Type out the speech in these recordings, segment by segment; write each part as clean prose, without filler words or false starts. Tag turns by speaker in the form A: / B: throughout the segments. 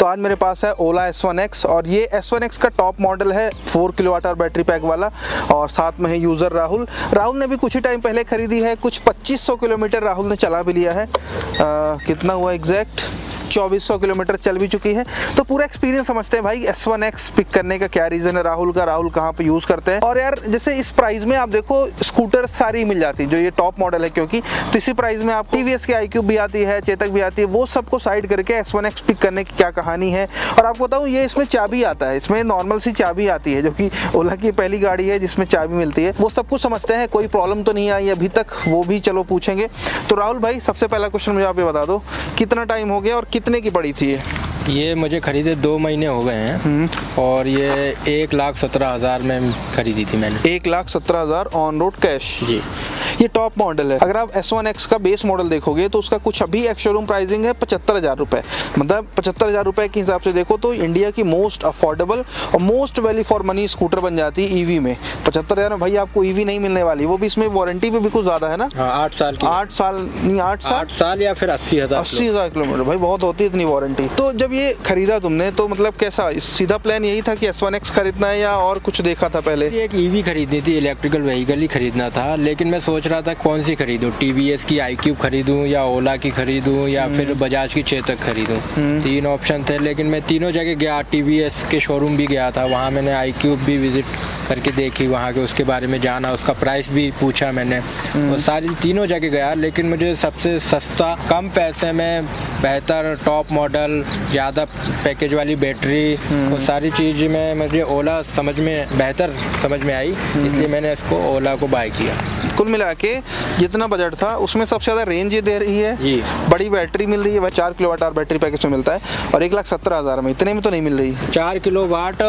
A: तो आज मेरे पास है ओला S1X और ये S1X का टॉप मॉडल है 4 किलोवाट और बैटरी पैक वाला। और साथ में है यूज़र राहुल ने भी कुछ ही टाइम पहले खरीदी है, कुछ 2500 किलोमीटर राहुल ने चला भी लिया है। कितना हुआ एग्जैक्ट 2400 किलोमीटर चल भी चुकी है। तो पूरा एक्सपीरियंस समझते हैं भाई S1X पिक करने का क्या रीज़न है राहुल का, राहुल कहाँ पे यूज़ करते हैं। और यार जैसे इस प्राइस में आप देखो स्कूटर सारी मिल जाती है, जो ये टॉप मॉडल है क्योंकि, तो इसी प्राइस में आपको TVS की iQube भी आती है, चेतक भी आती है। वो सबको साइड करके S1X पिक करने की क्या कहानी है। और आपको बताऊँ ये इसमें चाबी आता है, इसमें नॉर्मल सी चाबी आती है जो कि ओला की पहली गाड़ी है जिसमें चाबी मिलती है। वो सब कुछ समझते हैं, कोई प्रॉब्लम तो नहीं आई अभी तक, वो भी चलो पूछेंगे। तो राहुल भाई सबसे पहला क्वेश्चन मुझे आप ये बता दो, कितना टाइम हो गया और कितने की पड़ी थी
B: ये मुझे खरीदे 2 महीने हो गए हैं और ये 1,17,000 में खरीदी थी मैंने।
A: 1,17,000 ऑन रोड कैश
B: जी।
A: ये टॉप मॉडल है। अगर आप S1X का बेस मॉडल देखोगे तो उसका कुछ अभी एक्स शोरूम प्राइसिंग है 75,000 रुपये। मतलब 75,000 रुपये के हिसाब से देखो तो इंडिया की मोस्ट अफोर्डेबल और most value for money scooter बन जाती है ईवी में। 75,000 में भाई आपको ईवी नहीं मिलने वाली, वो भी इसमें वारंटी भी कुछ ज़्यादा है ना।
B: 8 साल की।
A: 8 साल या फिर
B: 80,000
A: किलोमीटर। भाई बहुत होती है इतनी वारंटी। तो जब ये खरीदा तुमने तो मतलब कैसा सीधा प्लान यही था कि S1X खरीदना है या और कुछ देखा था पहले?
B: एक ईवी खरीदनी थी, इलेक्ट्रिकल व्हीकल ही खरीदना था, लेकिन मैं सोच रहा था कौन सी खरीदूं, TVS की iQube खरीदूं या ओला की खरीदूं या फिर बजाज की चेतक खरीदूं। 3 ऑप्शन थे, लेकिन मैं तीनों जगह गया, TVS के शोरूम भी गया था, वहाँ मैंने iQube भी विजिट करके देखी, वहाँ के उसके बारे में जाना, उसका प्राइस भी पूछा मैंने, और सारी तीनों जगह गया। लेकिन मुझे सबसे सस्ता, कम पैसे में बेहतर टॉप मॉडल, ज़्यादा पैकेज वाली बैटरी, वो सारी चीज़ में मुझे ओला बेहतर समझ में आई, इसलिए मैंने इसको ओला को बाय किया।
A: कुल मिला के जितना बजट था उसमें सबसे ज़्यादा रेंज ये दे रही है
B: जी।
A: बड़ी बैटरी मिल रही है भाई, 4 किलोवाट और बैटरी पैकेज में मिलता है, और 1,17,000 में, इतने में तो नहीं मिल रही।
B: 4 किलोवाट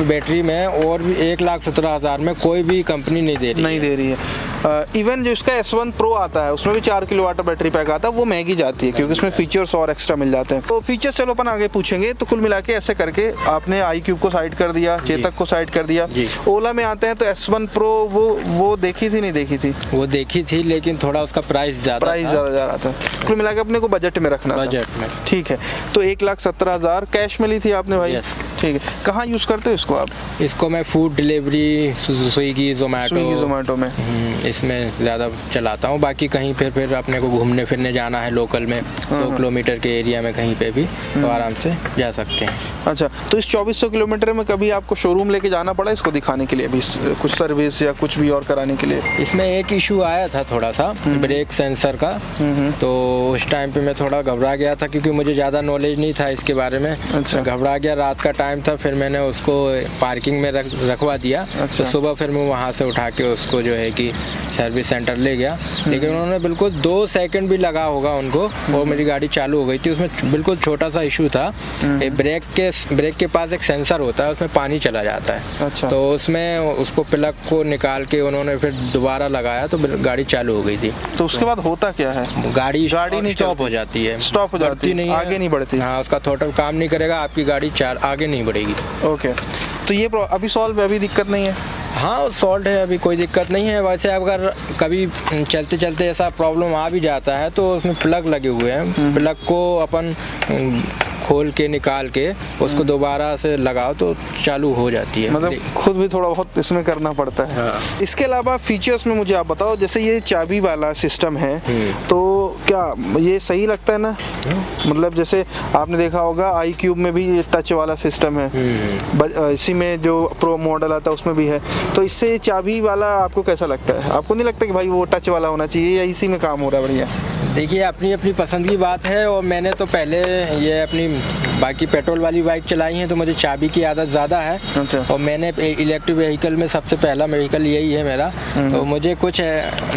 B: बैटरी में और भी 1,17,000 में कोई भी कंपनी नहीं दे रही
A: है। इवन जो इसका S1 Pro आता है उसमें भी 4 किलोवाट बैटरी पैक आता है, वो महंगी जाती है क्योंकि उसमें फीचर्स और एक्स्ट्रा मिल जाते हैं। तो फीचर्स चलो अपन आगे पूछेंगे। तो कुल मिला के ऐसे करके आपने iQube को साइड कर दिया, चेतक को साइड कर दिया, ओला में आते हैं तो S1 Pro वो देखी थी नहीं देखी थी?
B: वो देखी थी, लेकिन थोड़ा उसका प्राइस ज़्यादा
A: जा रहा था। कुल मिला के अपने को बजट में रखना था।
B: बजट में
A: ठीक है। तो 1,17,000 कैश में ली थी आपने भाई? ठीक है। कहाँ यूज़ करते हो इसको आप?
B: इसको मैं फूड डिलीवरी, स्विगी जोमेटो
A: में
B: इसमें ज़्यादा चलाता हूँ। बाकी कहीं फिर अपने को घूमने फिरने जाना है लोकल में 2 किलोमीटर के एरिया में कहीं पे भी, तो आराम से जा सकते हैं।
A: अच्छा, तो इस 2400 किलोमीटर में कभी आपको शोरूम लेके जाना पड़ा इसको दिखाने के लिए भी, कुछ सर्विस या कुछ भी और कराने के लिए?
B: इसमें एक इशू आया था थोड़ा सा, ब्रेक सेंसर का, तो उस टाइम पे मैं थोड़ा घबरा गया था क्योंकि मुझे ज़्यादा नॉलेज नहीं था इसके बारे में।
A: अच्छा।
B: घबरा गया, रात का टाइम था, फिर मैंने उसको पार्किंग में रखवा दिया।
A: अच्छा।
B: तो सुबह फिर मैं वहाँ से उठा के उसको जो है कि सर्विस सेंटर ले गया, लेकिन उन्होंने बिल्कुल 2 सेकंड भी लगा होगा उनको और मेरी गाड़ी चालू हो गई थी। उसमें बिल्कुल छोटा सा इशू था, ब्रेक के पास एक सेंसर होता है, उसमें पानी चला जाता है।
A: अच्छा।
B: तो उसमें उसको प्लग को निकाल के उन्होंने फिर दोबारा लगाया तो गाड़ी चालू हो गई थी।
A: तो उसके बाद होता क्या है?
B: गाड़ी
A: नहीं
B: स्टॉप हो जाती है,
A: स्टॉप हो जाती
B: नहीं,
A: आगे नहीं बढ़ती।
B: हाँ, उसका थ्रॉटल काम नहीं करेगा, आपकी गाड़ी आगे नहीं बढ़ेगी।
A: ओके, तो ये अभी सॉल्व, अभी दिक्कत नहीं है?
B: हाँ, सॉल्व है, अभी कोई दिक्कत नहीं है। वैसे अगर कभी चलते चलते ऐसा प्रॉब्लम आ भी जाता है तो उसमें प्लग लगे हुए हैं, प्लग को अपन खोल के निकाल के उसको दोबारा से लगाओ तो चालू हो जाती है।
A: मतलब खुद भी थोड़ा बहुत इसमें करना पड़ता है।
B: हाँ।
A: इसके अलावा फीचर्स में मुझे आप बताओ, जैसे ये चाबी वाला सिस्टम है तो क्या ये सही लगता है ना? मतलब जैसे आपने देखा होगा iQube में भी ये टच वाला सिस्टम है, इसी में जो प्रो मॉडल आता है उसमें भी है, तो इससे चाबी वाला आपको कैसा लगता है? आपको नहीं लगता कि भाई वो टच वाला होना चाहिए या इसी में काम हो रहा है बढ़िया?
B: देखिए, अपनी अपनी पसंद की बात है, और मैंने तो पहले ये अपनी बाकी पेट्रोल वाली बाइक चलाई है तो मुझे चाबी की आदत ज़्यादा है।
A: अच्छा।
B: और मैंने इलेक्ट्रिक व्हीकल में सबसे पहला व्हीकल यही है मेरा, तो मुझे कुछ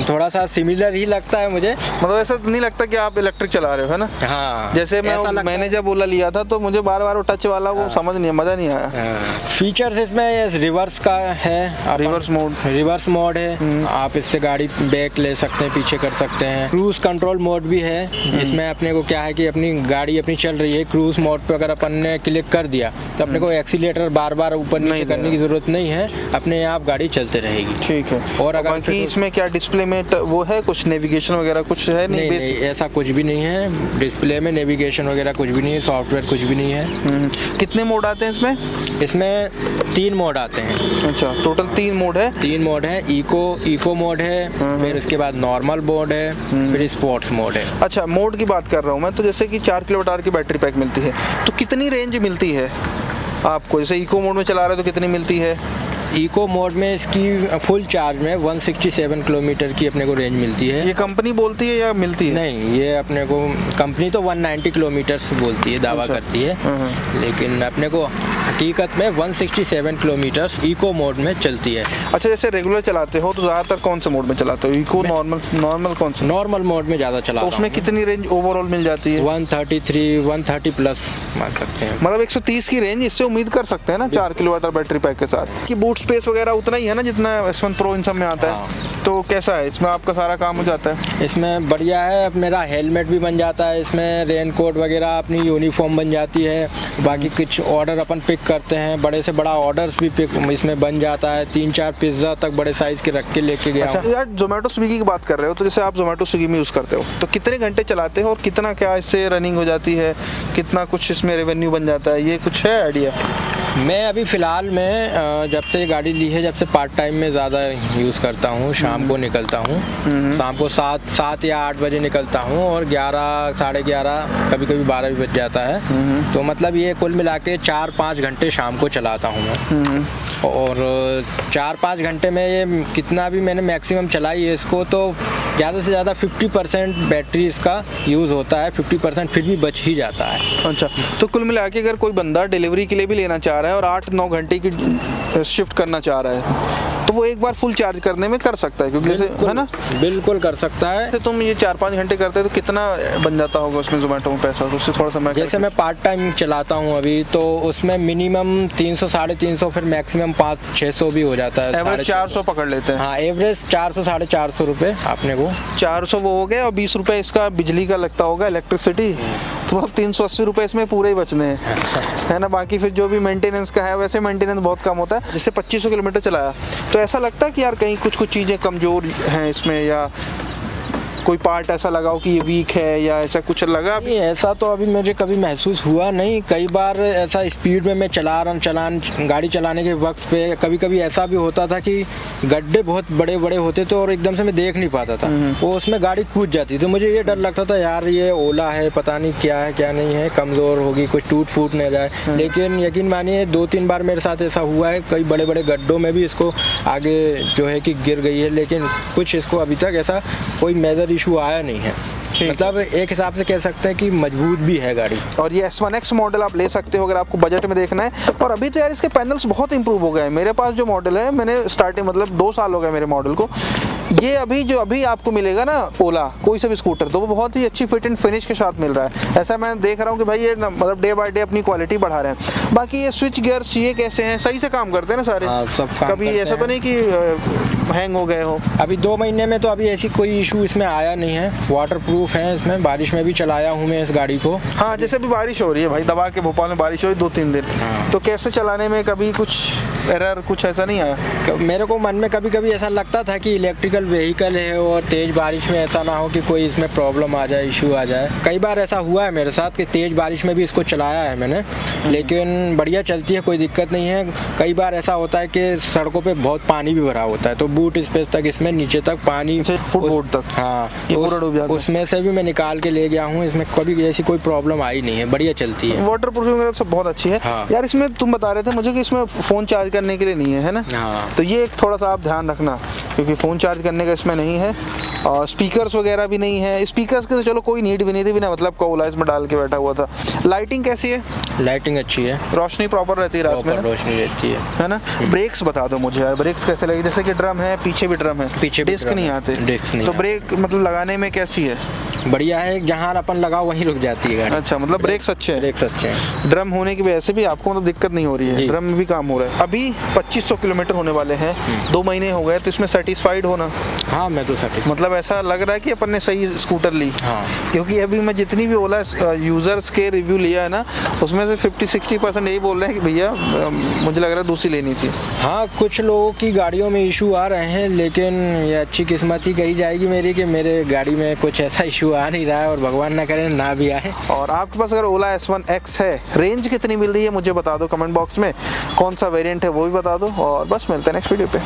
B: थोड़ा सा सिमिलर ही लगता है मुझे।
A: मतलब ऐसा नहीं लगता कि आप इलेक्ट्रिक चला रहे हो, है ना?
B: हाँ,
A: जैसे मैंने जब ओला लिया था तो मुझे बार बार वो टच वाला वो समझ नहीं, मज़ा नहीं आया।
B: फीचर्स इसमें रिवर्स का है, रिवर्स मोड है, आप इससे गाड़ी बैक ले सकते हैं, पीछे कर सकते हैं। क्रूज कंट्रोल मोड भी है। इसमें अपने को क्या है कि अपनी गाड़ी अपनी चल रही है, क्रूज मोड पे अगर अपन ने क्लिक कर दिया तो अपने को एक्सीलेटर बार बार ऊपर नीचे करने की जरूरत नहीं है, अपने आप गाड़ी चलते रहेगी।
A: ठीक है।
B: और अगर
A: बाकी इसमें क्या डिस्प्ले में वो है कुछ नेविगेशन वगैरह कुछ है?
B: नहीं, ऐसा कुछ भी नहीं है। डिस्प्ले में नेविगेशन वगैरह कुछ भी नहीं है, सॉफ्टवेयर कुछ भी नहीं है।
A: कितने मोड आते हैं इसमें?
B: इसमें 3 मोड आते हैं।
A: अच्छा, टोटल 3 मोड है?
B: 3 मोड है। इको मोड है, फिर उसके बाद नॉर्मल मोड है, फिर स्पोर्ट्स मोड है।
A: अच्छा, मोड की बात कर रहा हूँ मैं, तो जैसे कि 4 किलोवाट की बैटरी पैक मिलती है, तो कितनी रेंज मिलती है आपको? जैसे इको मोड में चला रहे हो तो कितनी मिलती है?
B: इको मोड में इसकी फुल चार्ज में 167 किलोमीटर की अपने को रेंज मिलती है।
A: ये कंपनी बोलती है या मिलती है?
B: नहीं, ये अपने को कंपनी तो 190 किलोमीटर बोलती है, दावा करती है, लेकिन अपने को हकीकत में 167 किलोमीटर इको मोड में चलती है।
A: अच्छा, जैसे रेगुलर चलाते हो तो ज़्यादातर कौन से मोड में चलाते हो? इको, नॉर्मल कौन सा?
B: नॉर्मल मोड में ज़्यादा चलाता हूं।
A: उसमें कितनी रेंज ओवरऑल मिल जाती है?
B: 133, 130 प्लस मान सकते हैं।
A: मतलब 130 की रेंज इससे उम्मीद कर सकते हैं ना 4 किलोवाट बैटरी पैक के साथ, कि बूट स्पेस वगैरह उतना ही है ना जितना S1 Pro इन सब में आता है। तो कैसा है इसमें, आपका सारा काम हो जाता है?
B: इसमें बढ़िया है, अब मेरा हेलमेट भी बन जाता है, इसमें रेन कोट वगैरह अपनी यूनिफॉर्म बन जाती है। बाकी कुछ ऑर्डर अपन पिक करते हैं, बड़े से बड़ा ऑर्डर्स भी पिक इसमें बन जाता है। 3-4 पिज्ज़ा तक बड़े साइज़ के रख के लेके गया।
A: अच्छा यार, जोमेटो स्विगी की बात कर रहे हो, तो जैसे आप जोमेटो स्विगी में यूज़ करते हो तो कितने घंटे चलाते हो और कितना क्या इससे रनिंग हो जाती है, कितना कुछ इसमें रेवेन्यू बन जाता है, ये कुछ है आइडिया?
B: मैं अभी फ़िलहाल में जब से ये गाड़ी ली है, जब से पार्ट टाइम में ज़्यादा यूज़ करता हूँ। शाम को निकलता हूँ, शाम को 7 या 8 बजे निकलता हूँ और 11, साढ़े 11, कभी कभी 12 भी बज जाता है। तो मतलब ये कुल मिला के 4-5 घंटे शाम को चलाता हूँ मैं। और 4-5 घंटे में ये कितना भी मैंने मैक्सिमम चलाई है इसको, तो ज़्यादा से ज़्यादा 50% बैटरी इसका यूज़ होता है, 50% फिर भी बच ही जाता है।
A: अच्छा, तो कुल मिला के अगर कोई बंदा डिलीवरी के लिए भी लेना चाह रहा है और 8-9 घंटे की शिफ्ट करना चाह रहा है तो वो एक बार फुल चार्ज करने में कर सकता है, क्योंकि जैसे है ना?
B: बिल्कुल कर सकता है।
A: तो तुम ये 4-5 घंटे करते हो तो कितना बन जाता होगा उसमें जोमेटो में पैसा? तो उससे थोड़ा सा
B: जैसे मैं पार्ट टाइम चलाता हूँ अभी, तो उसमें मिनिमम 300, 350, फिर मैक्सिमम 500-600 भी हो जाता है।
A: एवरेज 400 पकड़ लेते हैं।
B: हाँ, एवरेज 400-450 रुपये अपने को।
A: 400 वो हो गया और 20 रुपये इसका बिजली का लगता होगा, इलेक्ट्रिसिटी, तो मतलब 380 रुपये इसमें पूरे ही बचने हैं, है ना? बाकी फिर जो भी मेंटेनेंस का है, वैसे मेंटेनेंस बहुत कम होता है। जैसे 2500 किलोमीटर चलाया तो ऐसा लगता है कि यार कहीं कुछ चीज़ें कमज़ोर हैं इसमें, या कोई पार्ट ऐसा लगाओ कि ये वीक है, या ऐसा कुछ लगा?
B: नहीं, ऐसा तो अभी मुझे कभी महसूस हुआ नहीं। कई बार ऐसा स्पीड में मैं गाड़ी चलाने के वक्त पे कभी कभी ऐसा भी होता था कि गड्ढे बहुत बड़े बड़े होते थे और एकदम से मैं देख नहीं पाता था, वो उसमें गाड़ी कूद जाती। तो मुझे ये डर लगता था यार ये ओला है, पता नहीं क्या है क्या नहीं है, कमज़ोर होगी, कुछ टूट फूट न जाए। लेकिन यकीन मानिए 2-3 बार मेरे साथ ऐसा हुआ है, कई बड़े बड़े गड्ढों में भी इसको आगे जो है कि गिर गई है, लेकिन कुछ इसको अभी तक ऐसा कोई मेजर इशू आया नहीं है। मतलब एक हिसाब से कह सकते हैं कि मजबूत भी है गाड़ी। और
A: ये S1X मॉडल आप ले सकते हो अगर आपको बजट में देखना है। और अभी तो यार इसके पैनल्स बहुत इंप्रूव हो गए हैं। मेरे पास जो मॉडल है, मैंने स्टार्टिंग मतलब 2 साल हो गए मेरे मॉडल को, ये अभी आपको मिलेगा ना ओला कोई सा भी स्कूटर, तो वो बहुत ही अच्छी फिट एंड फिनिश के साथ मिल रहा है। ऐसा मैं देख रहा हूँ कि भाई ये मतलब डे बाय डे अपनी क्वालिटी बढ़ा रहे हैं। बाकी ये स्विच गियर्स ये कैसे हैं, सही से काम करते हैं ना सारे?
B: सब काम
A: कभी ऐसा तो नहीं कि हैंग हो गए हो?
B: अभी 2 महीने में तो अभी ऐसी कोई इशू इसमें आया नहीं है। वाटर प्रूफ है इसमें, बारिश में भी चलाया हूँ मैं इस गाड़ी को।
A: हाँ, जैसे अभी बारिश हो रही है भाई, दबा के भोपाल में बारिश हुई 2-3 दिन, तो कैसे चलाने में कभी कुछ एरर कुछ ऐसा नहीं आया?
B: मेरे को मन में कभी कभी ऐसा लगता था कि इलेक्ट्रिकल व्हीकल है और तेज़ बारिश में ऐसा ना हो कि कोई इसमें प्रॉब्लम आ जाए, इशू आ जाए। कई बार ऐसा हुआ है मेरे साथ कि तेज़ बारिश में भी इसको चलाया है मैंने, लेकिन बढ़िया चलती है, कोई दिक्कत नहीं है। कई बार ऐसा होता है कि सड़कों पे बहुत पानी भी भरा होता है, तो बूट स्पेस तक इसमें नीचे तक पानी,
A: फुट बूट तक,
B: हाँ,
A: उसमें
B: से भी मैं निकाल के ले गया हूँ। इसमें कभी ऐसी कोई प्रॉब्लम आई नहीं है, बढ़िया चलती है।
A: वाटर प्रूफिंग वगैरह सब बहुत अच्छी है।
B: हाँ।
A: यार इसमें तुम बता रहे थे मुझे कि इसमें फ़ोन चार्ज करने के लिए नहीं है ना?
B: हाँ।
A: तो ये एक थोड़ा सा आप ध्यान रखना, क्योंकि फ़ोन चार्ज करने का इसमें नहीं है। और स्पीकर्स वगैरह भी नहीं है। स्पीकर्स के तो चलो कोई नीड भी नहीं थी, बिना मतलब का ओला इसमें डाल के बैठा हुआ था। लाइटिंग कैसी है?
B: लाइटिंग अच्छी है,
A: रोशनी प्रॉपर रहती है रात में
B: प्रॉपर
A: ना?
B: रोशनी रहती है।
A: ना ब्रेक्स बता दो मुझे यार, ब्रेक्स कैसे लगे? जैसे कि ड्रम है, पीछे भी ड्रम है,
B: पीछे भी
A: डिस्क
B: ड्रम
A: नहीं
B: है,
A: आते,
B: डिस्क नहीं
A: तो
B: आते।
A: ब्रेक मतलब लगाने में कैसी है?
B: बढ़िया है, जहाँ अपन लगाओ वहीं रुक जाती है गाड़ी।
A: अच्छा, मतलब ब्रेक्स अच्छे हैं।
B: ब्रेक्स अच्छे हैं।
A: ड्रम होने की वजह से भी आपको मतलब दिक्कत नहीं हो रही है,
B: जी।
A: ड्रम में भी काम हो रहा है। अभी 2500 किलोमीटर होने वाले हैं, 2 महीने हो गए, तो इसमें सेटिस्फाइड होना,
B: हाँ मैं तो सर्टिफाइड।
A: मतलब ऐसा लग रहा है कि अपन ने सही स्कूटर ली।
B: हाँ
A: क्योंकि अभी मैं जितनी भी ओला यूजर्स के रिव्यू लिया है ना, उसमें से 50-60% यही बोल रहे हैं कि भैया मुझे लग रहा है दूसरी लेनी थी।
B: हाँ, कुछ लोगों की गाड़ियों में इशू आ रहे हैं, लेकिन ये अच्छी किस्मत ही कही जाएगी मेरी कि मेरे गाड़ी में कुछ ऐसा इशू आ नहीं रहा है, और भगवान ना करे ना भी आए।
A: और आपके पास अगर ओला S1X है, रेंज कितनी मिल रही है मुझे बता दो कमेंट बॉक्स में, कौन सा वेरिएंट है वो भी बता दो, और बस मिलते हैं नेक्स्ट वीडियो पे।